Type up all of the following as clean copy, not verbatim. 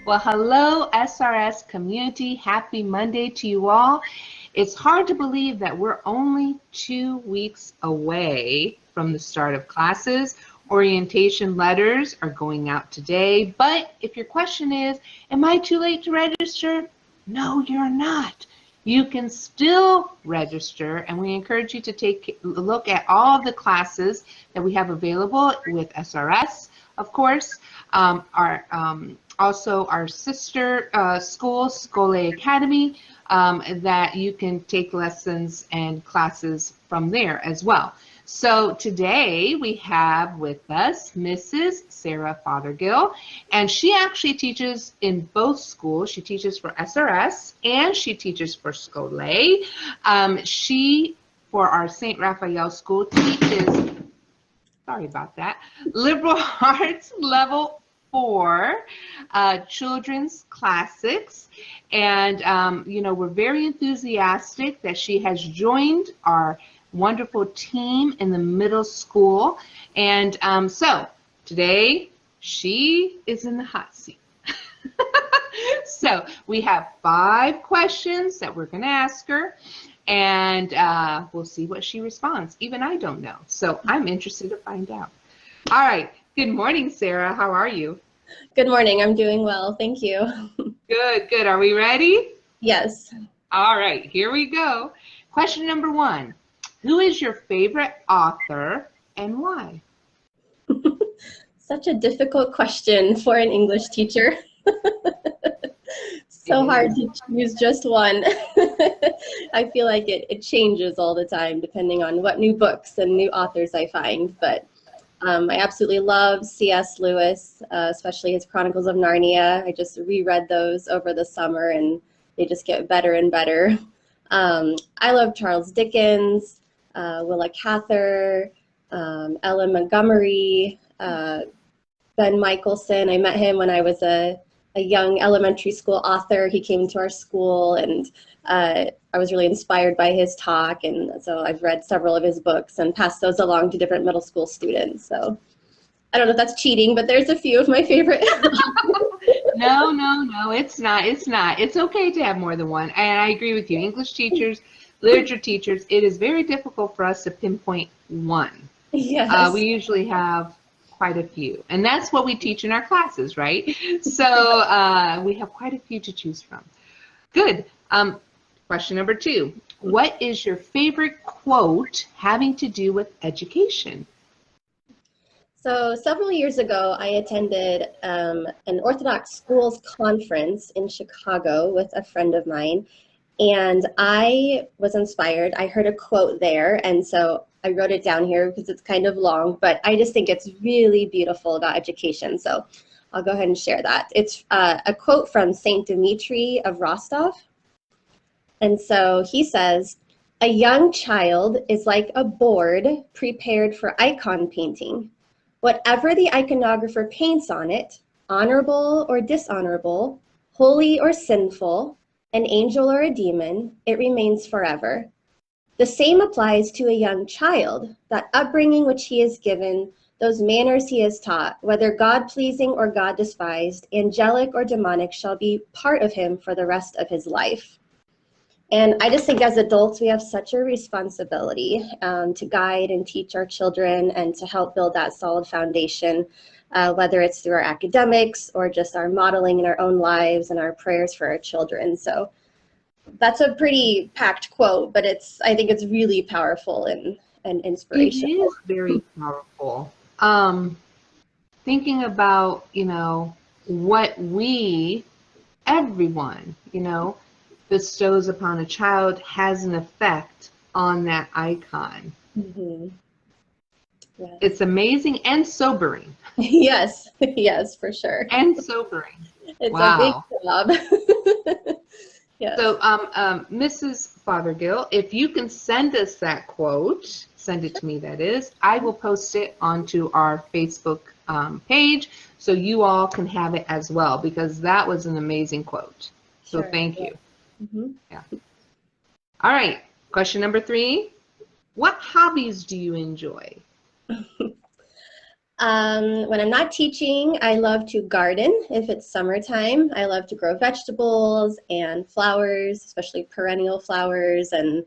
Well, hello, SRS community. Happy Monday to you all. It's hard to believe that we're only 2 weeks away from the start of classes. Orientation letters are going out today. But if your question is, am I too late to register? No, you're not. You can still register, and we encourage you to take a look at all the classes that we have available with SRS, of course. Also our sister school, Schole Academy, that you can take lessons and classes from there as well. So today we have with us Mrs. Sarah Fothergill, and she actually teaches in both schools. She teaches for SRS and she teaches for Schole. She, for our St. Raphael school, teaches, sorry about that, liberal arts level 4 children's classics, and we're very enthusiastic that she has joined our wonderful team in the middle school, and so today she is in the hot seat. So we have 5 questions that we're going to ask her, and we'll see what she responds. Even I don't know, so I'm interested to find out. All right. Good morning, Sarah. How are you? Good morning. I'm doing well. Thank you. Good, good. Are we ready? Yes. All right. Here we go. Question number 1. Who is your favorite author and why? Such a difficult question for an English teacher. So hard to choose just one. I feel like it changes all the time depending on what new books and new authors I find. But I absolutely love C.S. Lewis, especially his Chronicles of Narnia. I just reread those over the summer and they just get better and better. I love Charles Dickens, Willa Cather, Ellen Montgomery, Ben Michelson. I met him when I was a young elementary school author. He came to our school and I was really inspired by his talk, and so I've read several of his books and passed those along to different middle school students. So I don't know if that's cheating, but there's a few of my favorite. No, it's not. It's not. It's okay to have more than one. And I agree with you. English teachers, literature teachers, it is very difficult for us to pinpoint one. Yes. We usually have quite a few, and that's what we teach in our classes, right? So we have quite a few to choose from. Good. Question number 2. What is your favorite quote having to do with education? So several years ago, I attended an Orthodox schools conference in Chicago with a friend of mine, and I was inspired. I heard a quote there, and so I wrote it down here because it's kind of long, but I just think it's really beautiful about education. So I'll go ahead and share that. It's a quote from Saint Dmitri of Rostov. And so he says, "A young child is like a board prepared for icon painting. Whatever the iconographer paints on it, honorable or dishonorable, holy or sinful, an angel or a demon, it remains forever. The same applies to a young child, that upbringing which he is given, those manners he is taught, whether God-pleasing or God-despised, angelic or demonic, shall be part of him for the rest of his life." And I just think as adults, we have such a responsibility to guide and teach our children and to help build that solid foundation, whether it's through our academics or just our modeling in our own lives and our prayers for our children. So that's a pretty packed quote, but I think it's really powerful and inspirational. It is very powerful. Thinking about, what everyone, bestows upon a child has an effect on that icon. Mm-hmm. Yes. It's amazing and sobering. Yes, yes, for sure. And sobering. It's Wow. a big job. Yes. So, Mrs. Fothergill, if you can send us that quote, send it to me, that is, I will post it onto our Facebook page so you all can have it as well, because that was an amazing quote. So Sure. thank you. Mm-hmm. Yeah. All right. Question number 3. What hobbies do you enjoy? When I'm not teaching, I love to garden if it's summertime. I love to grow vegetables and flowers, especially perennial flowers. And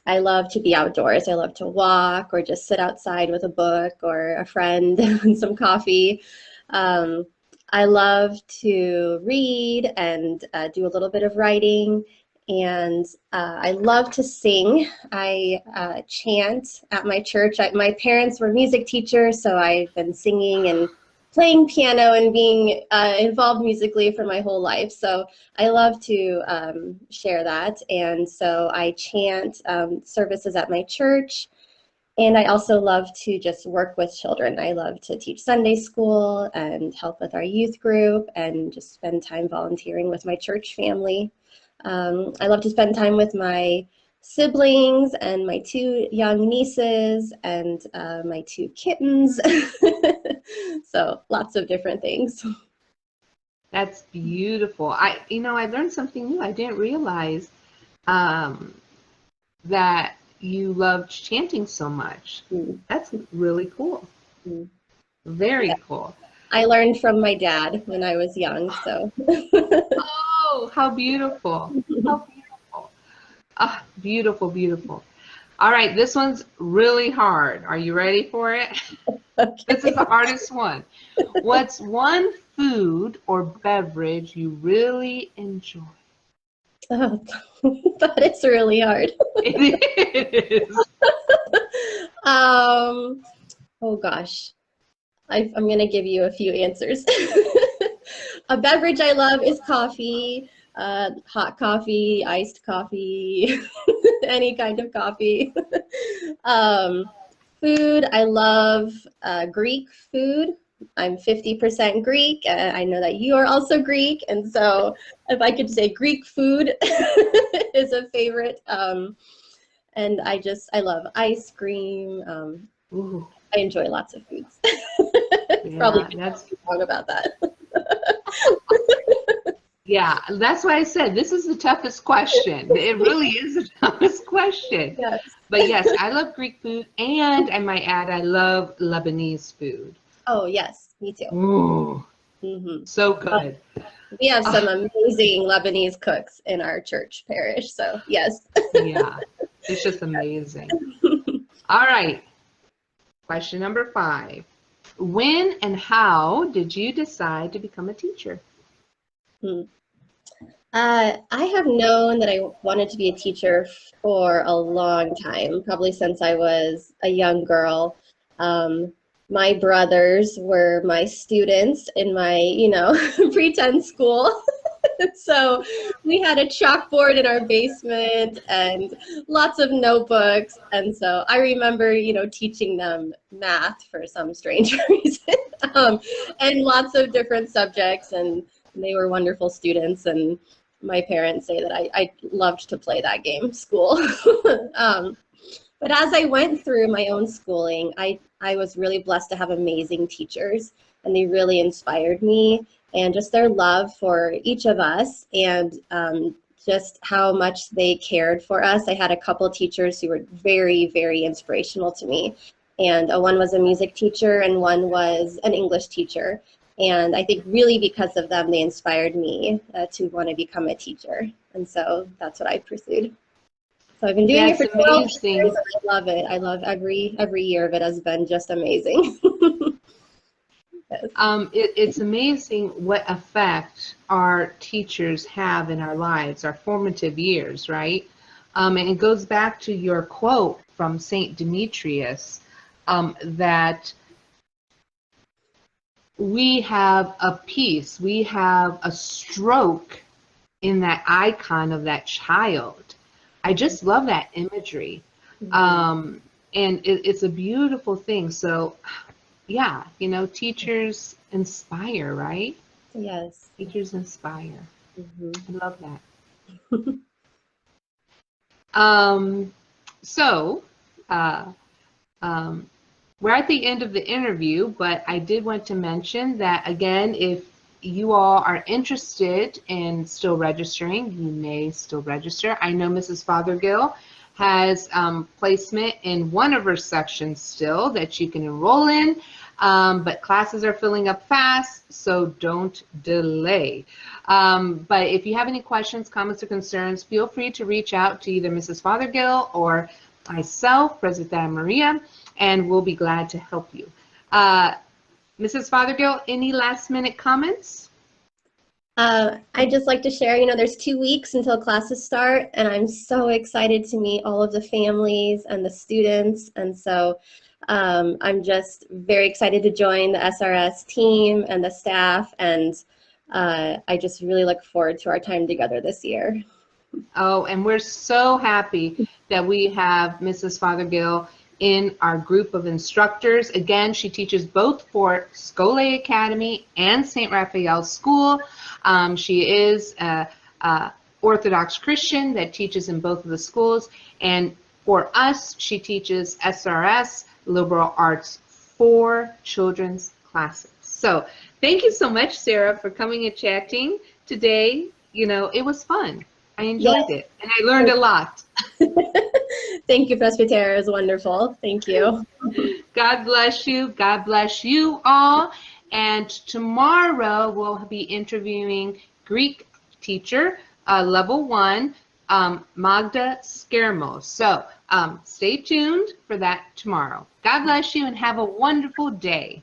I love to be outdoors. I love to walk or just sit outside with a book or a friend and some coffee. Um, I love to read and do a little bit of writing. And I love to sing. I chant at my church. My parents were music teachers, so I've been singing and playing piano and being involved musically for my whole life. So I love to share that. And so I chant services at my church. And I also love to just work with children. I love to teach Sunday school and help with our youth group and just spend time volunteering with my church family. I love to spend time with my siblings and my 2 young nieces and my 2 kittens. So lots of different things. That's beautiful. I learned something new. I didn't realize that you loved chanting so much. That's really cool. Very cool. I learned from my dad when I was young, so. Oh, how beautiful. How beautiful. Ah, beautiful, beautiful. All right, this one's really hard. Are you ready for it? Okay. This is the hardest one. What's one food or beverage you really enjoy? Oh, that is really hard. It is. Oh gosh. I'm going to give you a few answers. A beverage I love is coffee, hot coffee, iced coffee, any kind of coffee. Food, I love Greek food. I'm 50% Greek. I know that you are also Greek. And so if I could say Greek food is a favorite. And I love ice cream. Ooh, I enjoy lots of foods. yeah, Probably that's wrong about that. yeah. That's why I said this is the toughest question. It really is the toughest question. Yes. But yes, I love Greek food, and I might add, I love Lebanese food. Oh, yes, me too. Ooh, Mm-hmm. so good. We have some Ah, amazing Lebanese cooks in our church parish, so yes. yeah, it's just amazing. All right, question number 5. When and how did you decide to become a teacher? I have known that I wanted to be a teacher for a long time, probably since I was a young girl. My brothers were my students in my, pretend school. So we had a chalkboard in our basement and lots of notebooks. And so I remember, teaching them math for some strange reason, and lots of different subjects. And they were wonderful students. And my parents say that I loved to play that game, school. But as I went through my own schooling, I was really blessed to have amazing teachers, and they really inspired me, and just their love for each of us, and just how much they cared for us. I had a couple teachers who were very, very inspirational to me, and one was a music teacher and one was an English teacher. And I think really because of them, they inspired me to want to become a teacher. And so that's what I pursued. So I've been doing it for 12 years, and I love it. I love every year of it has been just amazing. Yes. It's amazing what effect our teachers have in our lives, our formative years, right? And it goes back to your quote from Saint Demetrius, that we have a piece, we have a stroke in that icon of that child. I just love that imagery. And it's a beautiful thing. So, yeah, teachers inspire, right? Yes. Teachers inspire. I love that. So, we're at the end of the interview, but I did want to mention that, again, if you all are interested in still registering, you may still register. I know Mrs. Fothergill has placement in one of her sections still that you can enroll in, but classes are filling up fast, so don't delay. But if you have any questions, comments, or concerns, feel free to reach out to either Mrs. Fothergill or myself, President Maria, and we'll be glad to help you. Mrs. Fothergill, any last minute comments? I'd just like to share, there's 2 weeks until classes start, and I'm so excited to meet all of the families and the students. And so I'm just very excited to join the SRS team and the staff, and I just really look forward to our time together this year. Oh, and we're so happy that we have Mrs. Fothergill in our group of instructors. Again, she teaches both for Schole Academy and St. Raphael's School. She is a Orthodox Christian that teaches in both of the schools. And for us, she teaches SRS, Liberal Arts, for children's classes. So thank you so much, Sarah, for coming and chatting today. It was fun. I enjoyed it, and I learned a lot. Thank you, Presbyter. It was wonderful. Thank you. God bless you. God bless you all. And tomorrow we'll be interviewing Greek teacher, level 1, Magda Skermos. So stay tuned for that tomorrow. God bless you and have a wonderful day.